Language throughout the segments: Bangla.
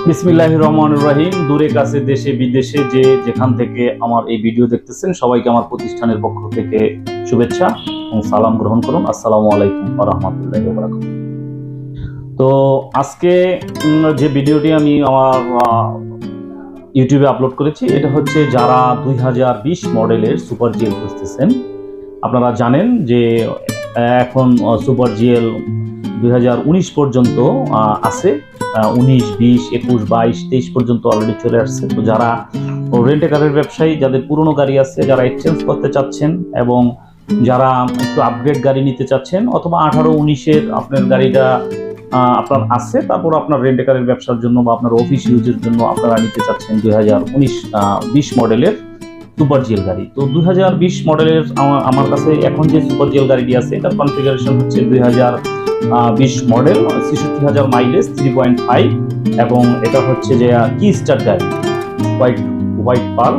বিসমিল্লাহির রহমানির রহিম। দূরে কাছে দেশে বিদেশে যে যেখান থেকে আমার এই ভিডিও দেখতেছেন সবাইকে আমার প্রতিষ্ঠানের পক্ষ থেকে শুভেচ্ছা এবং সালাম গ্রহণ করুন। আসসালামু আলাইকুম ওয়া রাহমাতুল্লাহি ওয়া বারাকাতুহু। তো আজকে যে ভিডিওটি আমি আমার ইউটিউবে আপলোড করেছি এটা হচ্ছে যারা 2020 মডেলের সুপার জিএল খুঁজতেছেন। আপনারা জানেন যে এখন সুপার জিএল 2019 পর্যন্ত আছে, 19, 20, 21, 22, 23 পর্যন্ত অলরেডি চলে আসছে। তো যারা রেন্টে কারের ব্যবসায়ী, যাদের পুরনো গাড়ি আছে, যারা এক্সচেঞ্জ করতে চাচ্ছেন এবং যারা একটু আপগ্রেড গাড়ি নিতে চাচ্ছেন, অথবা 18, 19-এর আপনার গাড়িটা আপনার আছে, তারপর আপনার রেন্টে কারের ব্যবসার জন্য বা আপনার অফিস ইউজের জন্য আপনারা নিতে চাচ্ছেন 2019-20 মডেলের সুপার জিএল গাড়ি। তো 2020 মডেলের আমার কাছে এখন যে সুপার জিএল গাড়িটি আছে এটার কনফিগারেশন হচ্ছে 2020 মডেল, 66,000 মাইলেজ, 3.5, এবং এটা হচ্ছে যে কি স্টার গাড়ি, হোয়াইট পার্ল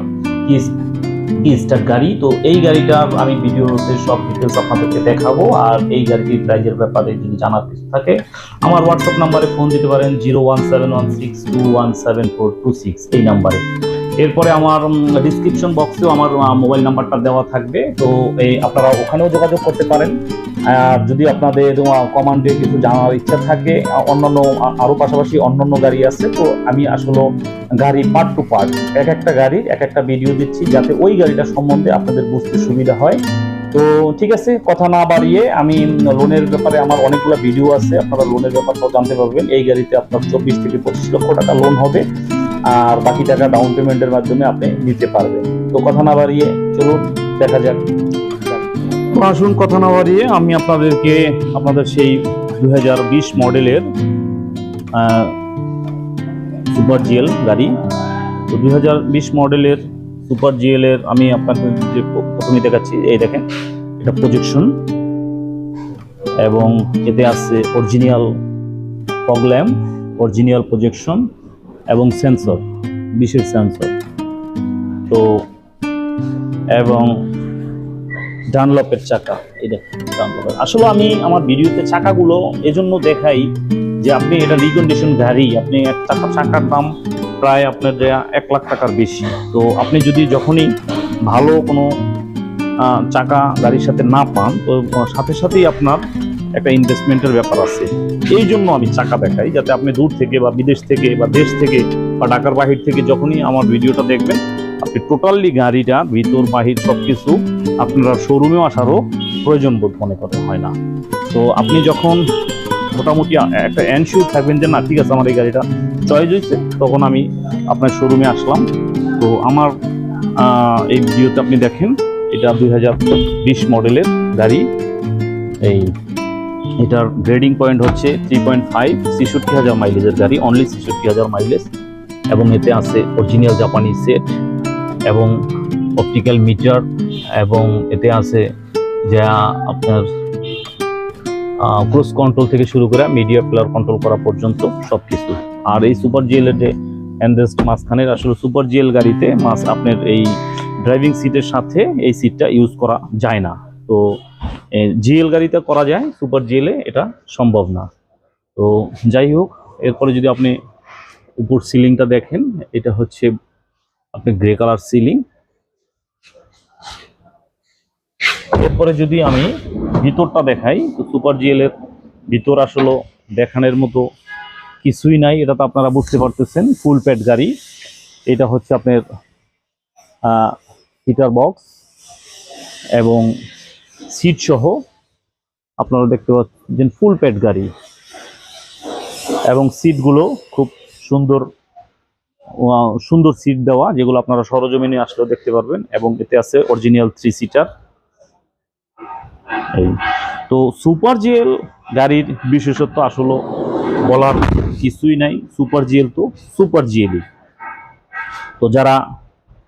কি স্টার গাড়ি। তো এই গাড়িটার আমি ভিডিওতে সব ডিটেলস আপনাদেরকে দেখাবো। আর এই গাড়িটির প্রাইজের ব্যাপারে যদি জানার কিছু থাকে আমার হোয়াটসঅ্যাপ নাম্বারে ফোন দিতে পারেন 01716217426 এই নাম্বারে। এরপরে আমার ডিসক্রিপশন বক্সেও আমার মোবাইল নাম্বারটা দেওয়া থাকবে, তো আপনারা ওখানেও যোগাযোগ করতে পারেন। আর যদি আপনাদের কমান্ডে কিছু জানার ইচ্ছা থাকে, অন্যান্য আরও পাশাপাশি অন্যান্য গাড়ি আছে, তো আমি আসলে গাড়ি পার্ট টু পার্ট এক একটা গাড়ির এক একটা ভিডিও দিচ্ছি যাতে ওই গাড়িটা সম্বন্ধে আপনাদের বুঝতে সুবিধা হয়। তো ঠিক আছে, কথা না বাড়িয়ে আমি লোনের ব্যাপারে আমার অনেকগুলো ভিডিও আছে, আপনারা লোনের ব্যাপারটাও জানতে পারবেন। এই গাড়িতে আপনার 24 থেকে 25 লক্ষ টাকা লোন হবে, আর বাকি টাকা ডাউন পেমেন্টের মাধ্যমে আপনি নিতে পারবেন। তো কথা না বাড়িয়ে চলুন দেখা যাক। তো আসুন কথা না বাড়িয়ে আমি আপনাদের সেই 2020 মডেলের সুপার জিএল গাড়ি। তো 2020 মডেলের সুপার জিএল এর আমি আপনাদের যে প্রথমে দেখাচ্ছি, এই দেখেন এটা প্রজেকশন, এবং এতে আছে original fog lamp, original projection এবং সেন্সর, 20-এর সেন্সর। তো এবং ডানলপের চাকা, এই দেখেন ডানলপের। আসলে আমি আমার ভিডিওতে চাকাগুলো এজন্য দেখাই যে আপনি এটা রিকন্ডিশন গাড়ি, আপনি একটা চাকার দাম প্রায় আপনার 1 লাখ টাকার বেশি। তো আপনি যদি যখনই ভালো কোনো চাকা গাড়ির সাথে না পান, তো সাথে সাথেই আপনার একটা ইনভেস্টমেন্টের ব্যাপার আছে। এই জন্য আমি চাকা দেখাই, যাতে আপনি দূর থেকে বা বিদেশ থেকে বা দেশ থেকে বা ঢাকার বাহির থেকে যখনই আমার ভিডিওটা দেখবেন, আপনি টোটালি গাড়িটা ভিতর বাহির সবকিছু আপনারা শোরুমেও আসারও প্রয়োজন বোধ মনে করতে হয় না। তো আপনি যখন মোটামুটি একটা এনশিওর থাকবেন যে না ঠিক আছে আমার এই গাড়িটা চয়েস হয়েছে, তখন আমি আপনার শোরুমে আসলাম। তো আমার এই ভিডিওতে আপনি দেখেন এটা 2020 মডেলের গাড়ি। এটার গ্রেডিং পয়েন্ট হচ্ছে 3.5, 66,000 মাইলেজের গাড়ি, অনলি 66,000 মাইলেজ, এবং এতে আছে অরিজিনাল জাপানি সেট এবং অপটিক্যাল মিটার, এবং এতে আছে যা আপনার ক্রুজ কন্ট্রোল থেকে শুরু করে মিডিয়া প্লেয়ার কন্ট্রোল করা পর্যন্ত সব কিছু। আর এই সুপার জিএলের যে হ্যান্ডরেস্ট মাঝখানের, আসলে সুপার জিএল গাড়িতে আপনার এই ড্রাইভিং সিটের সাথে এই সিটটা ইউজ করা যায় না। তো জিএল গাড়িতে করা যায়, সুপার জিএলে এটা সম্ভব না। তো যাই হোক, এরপরে যদি আপনি উপর সিলিংটা দেখেন, এটা হচ্ছে আপনি গ্রে কালার সিলিং। এরপরে যদি আমি ভিতরটা দেখাই, তো সুপার জিএল এর ভিতর আসলে দেখানোর মতো কিছুই নাই, এটা তো আপনারা বুঝতে পারতেছেন। ফুল প্যাড গাড়ি, এটা হচ্ছে আপনার হিটার বক্স এবং সিট সহ আপনারা দেখতে পাচ্ছেন ফুল প্যাড গাড়ি, এবং সিটগুলো খুব সুন্দর সুন্দর সিট দেওয়া, যেগুলো আপনারা সরজমিনে আসলেও দেখতে পারবেন। এবং এতে আছে অরিজিনাল 3 সিটার। তো সুপার জিএল গাড়ির বিশেষত্ব আসলে বলার কিছুই নাই, সুপার জিএল তো সুপার জিএলই। তো যারা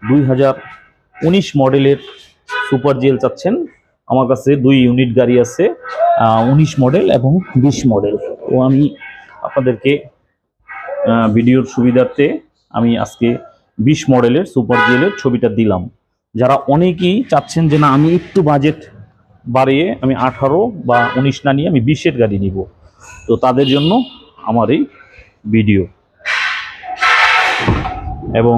2019 মডেলের সুপার জিএল চাচ্ছেন, আমার কাছে 2 ইউনিট গাড়ি আছে, 19 মডেল এবং 20 মডেল। তো আমি আপনাদেরকে ভিডিওর সুবিধার্থে আমি আজকে 20 মডেলের সুপার জিএলের ছবিটা দিলাম। যারা অনেকেই চাচ্ছেন যে না আমি একটু বাজেট বাড়িয়ে আমি 18 বা 19 না নিয়ে আমি 20-এর গাড়ি নিব, তো তাদের জন্য আমার এই ভিডিও। এবং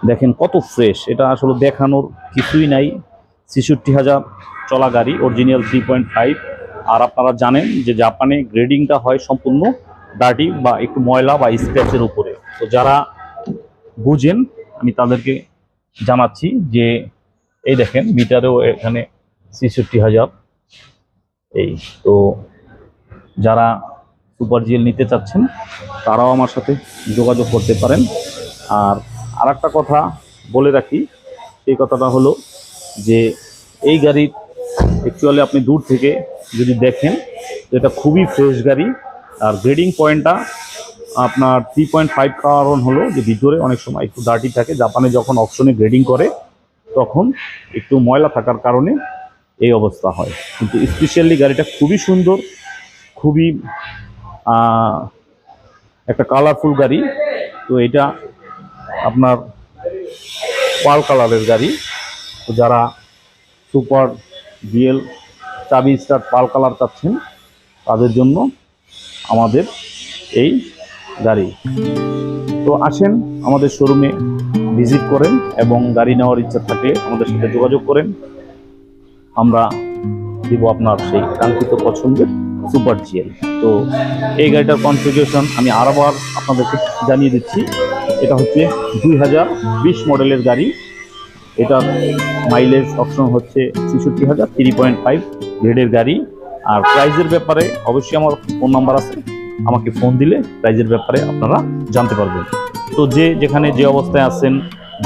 দেখেন কত ফ্রেশ, এটা আসলে দেখানোর কিছুই নাই। ৬৬,০০০ চলা গাড়ি, অরিজিনাল 3.5। আর আপনারা জানেন যে জাপানে গ্রেডিংটা হয় সম্পূর্ণ ডার্টি বা একটু ময়লা বা স্ক্র্যাচের উপরে। তো যারা বুঝেন আমি তাদেরকে জানাচ্ছি যে এই দেখেন মিটারেও এখানে ৬৬,০০০। এই তো যারা সুপার জিএল নিতে চাচ্ছেন তারাও আমার সাথে যোগাযোগ করতে পারেন। আর আরেকটা কথা বলে রাখি, সেই কথাটা হলো যে এই গাড়ির অ্যাকচুয়ালি আপনি দূর থেকে যদি দেখেন এটা খুবই ফ্রেশ গাড়ি। আর গ্রেডিং পয়েন্টটা আপনার 3.5, কারণ হলো যে ভিতরে অনেক সময় একটু ডার্টি থাকে। জাপানে যখন অপশনে গ্রেডিং করে তখন একটু ময়লা থাকার কারণে এই অবস্থা হয়। কিন্তু স্পেশালি গাড়িটা খুবই সুন্দর, খুবই একটা কালারফুল গাড়ি। তো এটা আপনার পাল কালারের গাড়ি। তো যারা সুপার জিএল চাবি স্টার্ট পাল কালার চাচ্ছেন তাদের জন্য আমাদের এই গাড়ি। তো আসেন আমাদের শোরুমে ভিজিট করেন এবং গাড়ি নেওয়ার ইচ্ছা থাকলে আমাদের সাথে যোগাযোগ করেন। আমরা দিব আপনার সেই কাঙ্ক্ষিত পছন্দের সুপার জিএল। তো এই গাড়িটার কনফিগারেশন আমি আরেকবার আপনাদেরকে জানিয়ে দিচ্ছি। এটা হচ্ছে 2020 মডেলের গাড়ি। এটার মাইলেজ অপশন হচ্ছে ৬৬,০০০, 3.5 গ্রেডের গাড়ি। আর প্রাইজের ব্যাপারে অবশ্যই আমার ফোন নাম্বার আছে, আমাকে ফোন দিলে প্রাইজের ব্যাপারে আপনারা জানতে পারবেন। তো যে যেখানে যে অবস্থায় আছেন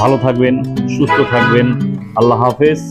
ভালো থাকবেন, সুস্থ থাকবেন। আল্লাহ হাফেজ।